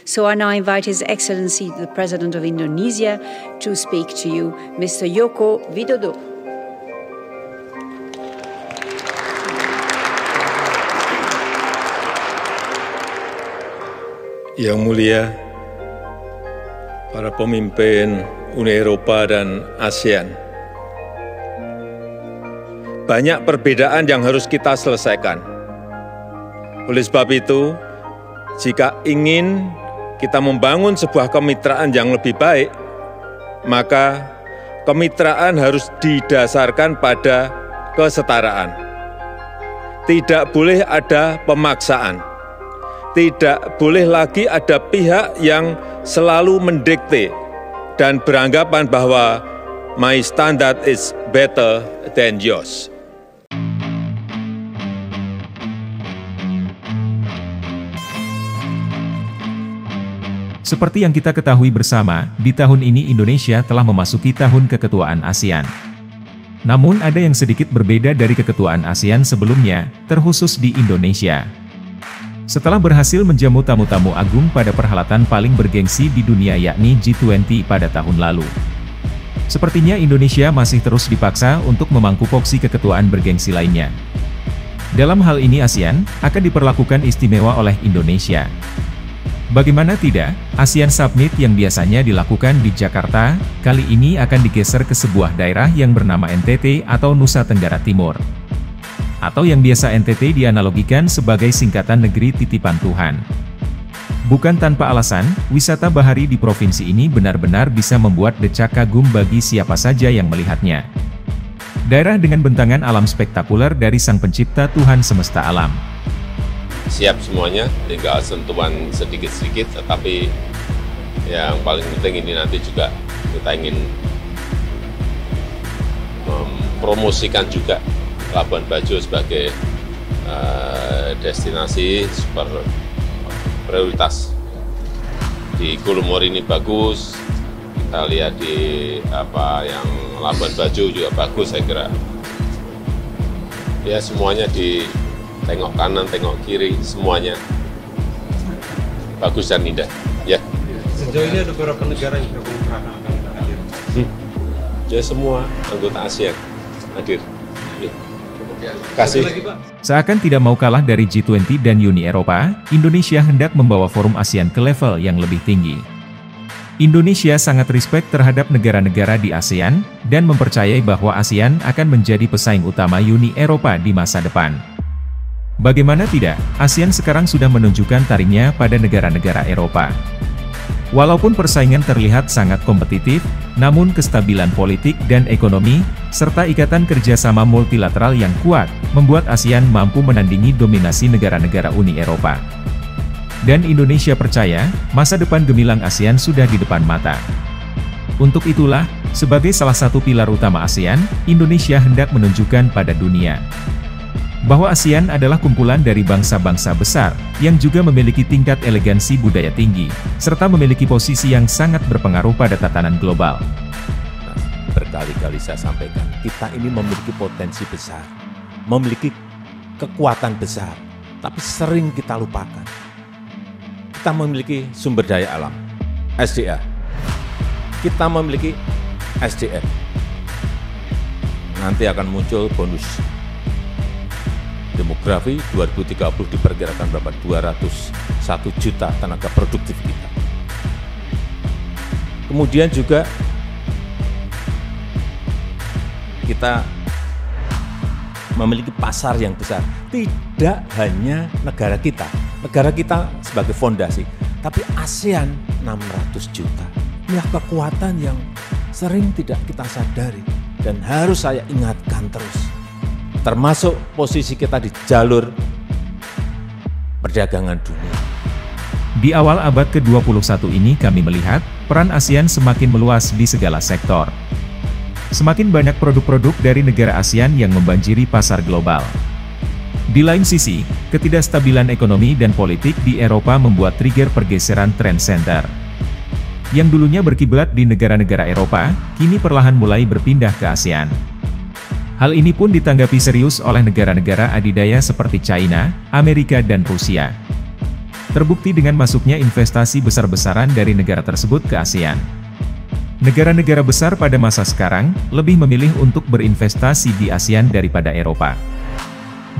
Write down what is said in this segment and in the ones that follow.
So I now invite His Excellency, the President of Indonesia, to speak to you, Mr. Joko Widodo. Yang mulia, para pemimpin Uni Eropa dan ASEAN, banyak perbedaan yang harus kita selesaikan. Oleh sebab itu, jika ingin kita membangun sebuah kemitraan yang lebih baik, maka kemitraan harus didasarkan pada kesetaraan. Tidak boleh ada pemaksaan. Tidak boleh lagi ada pihak yang selalu mendikte dan beranggapan bahwa my standard is better than yours. Seperti yang kita ketahui bersama, di tahun ini Indonesia telah memasuki tahun keketuaan ASEAN. Namun ada yang sedikit berbeda dari keketuaan ASEAN sebelumnya, terkhusus di Indonesia. Setelah berhasil menjamu tamu-tamu agung pada perhelatan paling bergengsi di dunia yakni G20 pada tahun lalu. Sepertinya Indonesia masih terus dipaksa untuk memangku porsi keketuaan bergengsi lainnya. Dalam hal ini ASEAN akan diperlakukan istimewa oleh Indonesia. Bagaimana tidak, ASEAN Summit yang biasanya dilakukan di Jakarta, kali ini akan digeser ke sebuah daerah yang bernama NTT atau Nusa Tenggara Timur. Atau yang biasa NTT dianalogikan sebagai singkatan negeri titipan Tuhan. Bukan tanpa alasan, wisata bahari di provinsi ini benar-benar bisa membuat decak kagum bagi siapa saja yang melihatnya. Daerah dengan bentangan alam spektakuler dari Sang Pencipta Tuhan semesta alam. Siap semuanya, tinggal sentuhan sedikit-sedikit, tetapi yang paling penting ini nanti juga kita ingin mempromosikan juga Labuan Bajo sebagai destinasi super prioritas. Di Kulumur ini bagus, kita lihat di yang Labuan Bajo juga bagus saya kira. Ya semuanya di tengok kanan, tengok kiri, semuanya bagus dan indah. Ya. Sejauh ini ada beberapa negara yang bergabung akan hadir. Ya semua anggota ASEAN hadir. Kasih. Seakan tidak mau kalah dari G20 dan Uni Eropa, Indonesia hendak membawa forum ASEAN ke level yang lebih tinggi. Indonesia sangat respect terhadap negara-negara di ASEAN, dan mempercayai bahwa ASEAN akan menjadi pesaing utama Uni Eropa di masa depan. Bagaimana tidak, ASEAN sekarang sudah menunjukkan taringnya pada negara-negara Eropa. Walaupun persaingan terlihat sangat kompetitif, namun kestabilan politik dan ekonomi, serta ikatan kerjasama multilateral yang kuat, membuat ASEAN mampu menandingi dominasi negara-negara Uni Eropa. Dan Indonesia percaya, masa depan gemilang ASEAN sudah di depan mata. Untuk itulah, sebagai salah satu pilar utama ASEAN, Indonesia hendak menunjukkan pada dunia bahwa ASEAN adalah kumpulan dari bangsa-bangsa besar, yang juga memiliki tingkat elegansi budaya tinggi, serta memiliki posisi yang sangat berpengaruh pada tatanan global. Berkali-kali saya sampaikan, kita ini memiliki potensi besar, memiliki kekuatan besar, tapi sering kita lupakan. Kita memiliki sumber daya alam, SDA. Kita memiliki SDM. Nanti akan muncul bonus demografi 2030 diperkirakan berapa? 201 juta tenaga produktif kita. Kemudian juga kita memiliki pasar yang besar. Tidak hanya negara kita sebagai fondasi, tapi ASEAN 600 juta. Ini kekuatan yang sering tidak kita sadari dan harus saya ingatkan terus. Termasuk posisi kita di jalur perdagangan dunia. Di awal abad ke-21 ini kami melihat, peran ASEAN semakin meluas di segala sektor. Semakin banyak produk-produk dari negara ASEAN yang membanjiri pasar global. Di lain sisi, ketidakstabilan ekonomi dan politik di Eropa membuat trigger pergeseran trend center. Yang dulunya berkiblat di negara-negara Eropa, kini perlahan mulai berpindah ke ASEAN. Hal ini pun ditanggapi serius oleh negara-negara adidaya seperti China, Amerika dan Rusia. terbukti dengan masuknya investasi besar-besaran dari negara tersebut ke ASEAN. Negara-negara besar pada masa sekarang lebih memilih untuk berinvestasi di ASEAN daripada Eropa.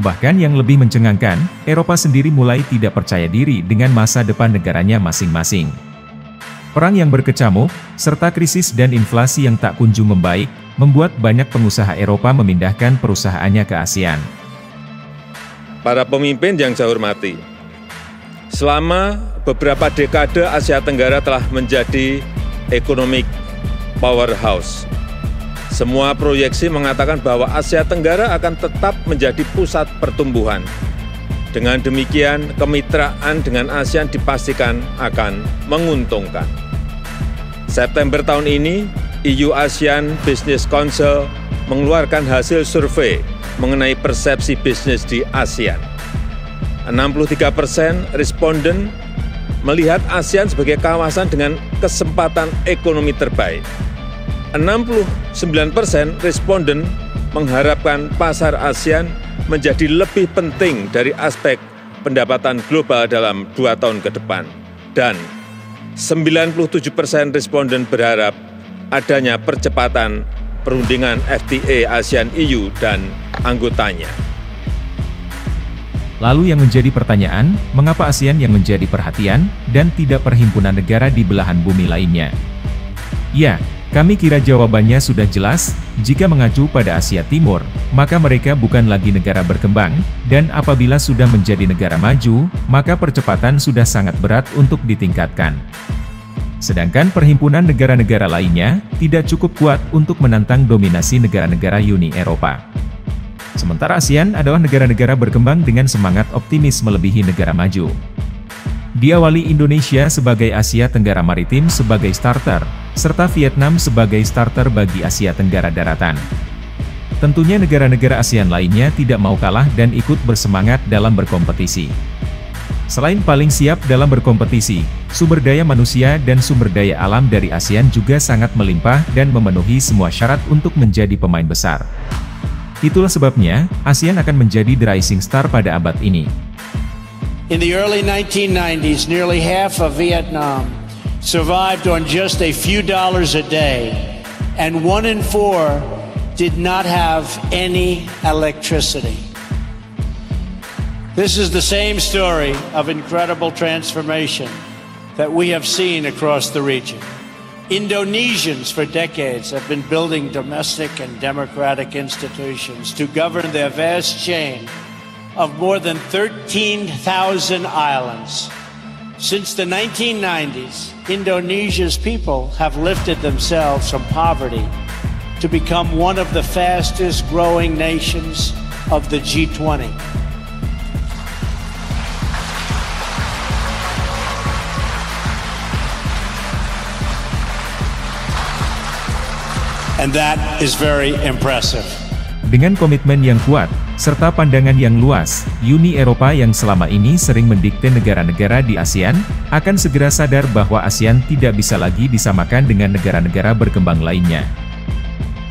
Bahkan yang lebih mencengangkan, Eropa sendiri mulai tidak percaya diri dengan masa depan negaranya masing-masing. Perang yang berkecamuk, serta krisis dan inflasi yang tak kunjung membaik, membuat banyak pengusaha Eropa memindahkan perusahaannya ke ASEAN. Para pemimpin yang saya hormati, selama beberapa dekade Asia Tenggara telah menjadi economic powerhouse. Semua proyeksi mengatakan bahwa Asia Tenggara akan tetap menjadi pusat pertumbuhan. Dengan demikian, kemitraan dengan ASEAN dipastikan akan menguntungkan. September tahun ini, EU-ASEAN Business Council mengeluarkan hasil survei mengenai persepsi bisnis di ASEAN. 63% responden melihat ASEAN sebagai kawasan dengan kesempatan ekonomi terbaik. 69% responden mengharapkan pasar ASEAN menjadi lebih penting dari aspek pendapatan global dalam 2 tahun ke depan. Dan 97% responden berharap adanya percepatan perundingan FTA ASEAN-EU dan anggotanya. Lalu yang menjadi pertanyaan, mengapa ASEAN yang menjadi perhatian, dan tidak perhimpunan negara di belahan bumi lainnya? Ya, kami kira jawabannya sudah jelas. Jika mengacu pada Asia Timur, maka mereka bukan lagi negara berkembang, dan apabila sudah menjadi negara maju, maka percepatan sudah sangat berat untuk ditingkatkan. Sedangkan perhimpunan negara-negara lainnya tidak cukup kuat untuk menantang dominasi negara-negara Uni Eropa. Sementara ASEAN adalah negara-negara berkembang dengan semangat optimis melebihi negara maju. Diawali Indonesia sebagai Asia Tenggara Maritim sebagai starter, serta Vietnam sebagai starter bagi Asia Tenggara Daratan. Tentunya negara-negara ASEAN lainnya tidak mau kalah dan ikut bersemangat dalam berkompetisi. Selain paling siap dalam berkompetisi, sumber daya manusia dan sumber daya alam dari ASEAN juga sangat melimpah dan memenuhi semua syarat untuk menjadi pemain besar. Itulah sebabnya, ASEAN akan menjadi the rising star pada abad ini. In the early 1990s, nearly half of Vietnam survived on just a few dollars a day, and 1 in 4 did not have any electricity. This is the same story of incredible transformation that we have seen across the region. Indonesians for decades have been building domestic and democratic institutions to govern their vast chain of more than 13,000 islands. Since the 1990s, Indonesia's people have lifted themselves from poverty to become one of the fastest growing nations of the G20. And that is very impressive. Dengan komitmen yang kuat, serta pandangan yang luas, Uni Eropa yang selama ini sering mendikte negara-negara di ASEAN, akan segera sadar bahwa ASEAN tidak bisa lagi disamakan dengan negara-negara berkembang lainnya.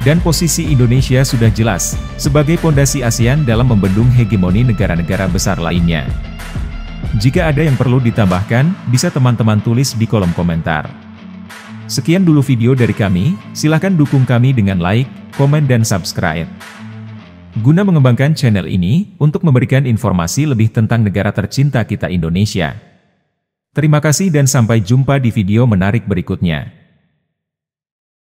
Dan posisi Indonesia sudah jelas, sebagai pondasi ASEAN dalam membendung hegemoni negara-negara besar lainnya. Jika ada yang perlu ditambahkan, bisa teman-teman tulis di kolom komentar. Sekian dulu video dari kami, silahkan dukung kami dengan like, komen dan subscribe. Guna mengembangkan channel ini, untuk memberikan informasi lebih tentang negara tercinta kita Indonesia. Terima kasih dan sampai jumpa di video menarik berikutnya.